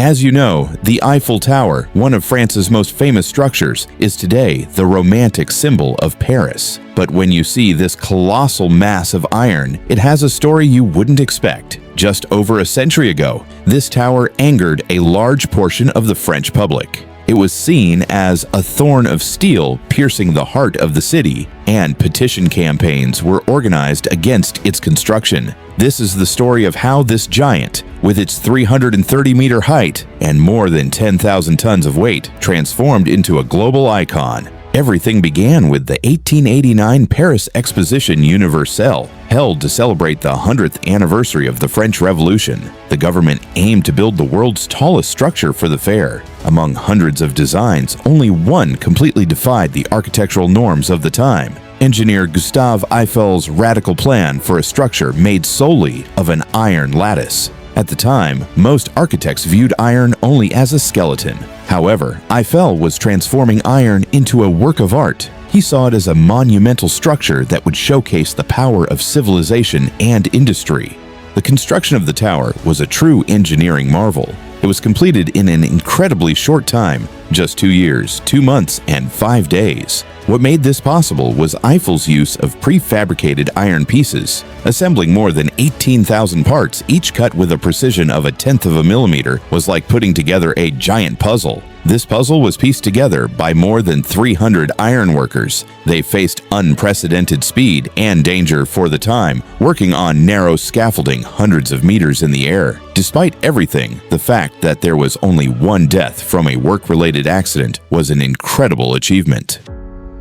As you know, the Eiffel Tower, one of France's most famous structures, is today the romantic symbol of Paris. But when you see this colossal mass of iron, it has a story you wouldn't expect. Just over a century ago, this tower angered a large portion of the French public. It was seen as a thorn of steel piercing the heart of the city, and petition campaigns were organized against its construction. This is the story of how this giant, with its 330-meter height and more than 10,000 tons of weight, transformed into a global icon. Everything began with the 1889 Paris Exposition Universelle, held to celebrate the 100th anniversary of the French Revolution. The government aimed to build the world's tallest structure for the fair. Among hundreds of designs, only one completely defied the architectural norms of the time. Engineer Gustave Eiffel's radical plan for a structure made solely of an iron lattice. At the time, most architects viewed iron only as a skeleton. However, Eiffel was transforming iron into a work of art. He saw it as a monumental structure that would showcase the power of civilization and industry. The construction of the tower was a true engineering marvel. It was completed in an incredibly short time, just 2 years, 2 months, and 5 days. What made this possible was Eiffel's use of prefabricated iron pieces. Assembling more than 18,000 parts, each cut with a precision of 1/10 of a millimeter, was like putting together a giant puzzle. This puzzle was pieced together by more than 300 ironworkers. They faced unprecedented speed and danger for the time, working on narrow scaffolding hundreds of meters in the air. Despite everything, the fact that there was only one death from a work-related accident was an incredible achievement.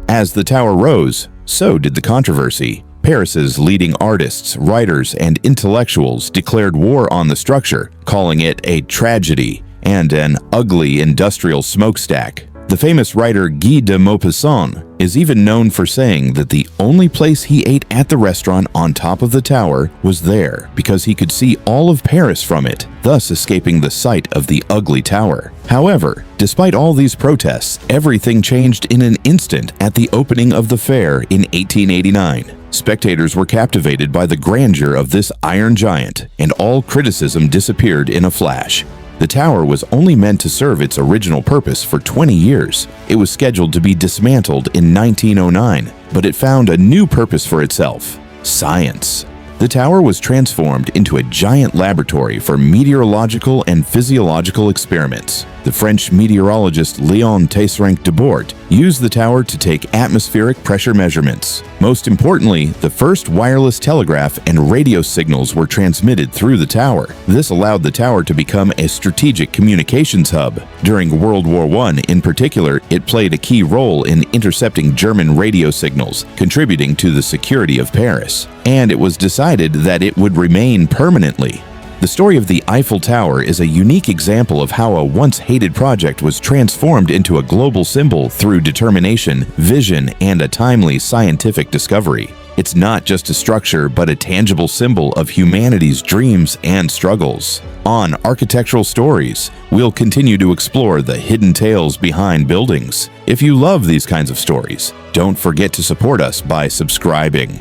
As the tower rose, so did the controversy. Paris's leading artists, writers, and intellectuals declared war on the structure, calling it a tragedy and an ugly industrial smokestack. The famous writer Guy de Maupassant is even known for saying that the only place he ate at the restaurant on top of the tower was there because he could see all of Paris from it, thus escaping the sight of the ugly tower. However, despite all these protests, everything changed in an instant at the opening of the fair in 1889. Spectators were captivated by the grandeur of this iron giant, and all criticism disappeared in a flash. The tower was only meant to serve its original purpose for 20 years. It was scheduled to be dismantled in 1909, but it found a new purpose for itself: science. The tower was transformed into a giant laboratory for meteorological and physiological experiments. The French meteorologist Léon Tesserenc-Debord used the tower to take atmospheric pressure measurements. Most importantly, the first wireless telegraph and radio signals were transmitted through the tower. This allowed the tower to become a strategic communications hub. During World War I, in particular, it played a key role in intercepting German radio signals, contributing to the security of Paris. And it was decided that it would remain permanently. The story of the Eiffel Tower is a unique example of how a once-hated project was transformed into a global symbol through determination, vision, and a timely scientific discovery. It's not just a structure, but a tangible symbol of humanity's dreams and struggles. On Architectural Stories, we'll continue to explore the hidden tales behind buildings. If you love these kinds of stories, don't forget to support us by subscribing.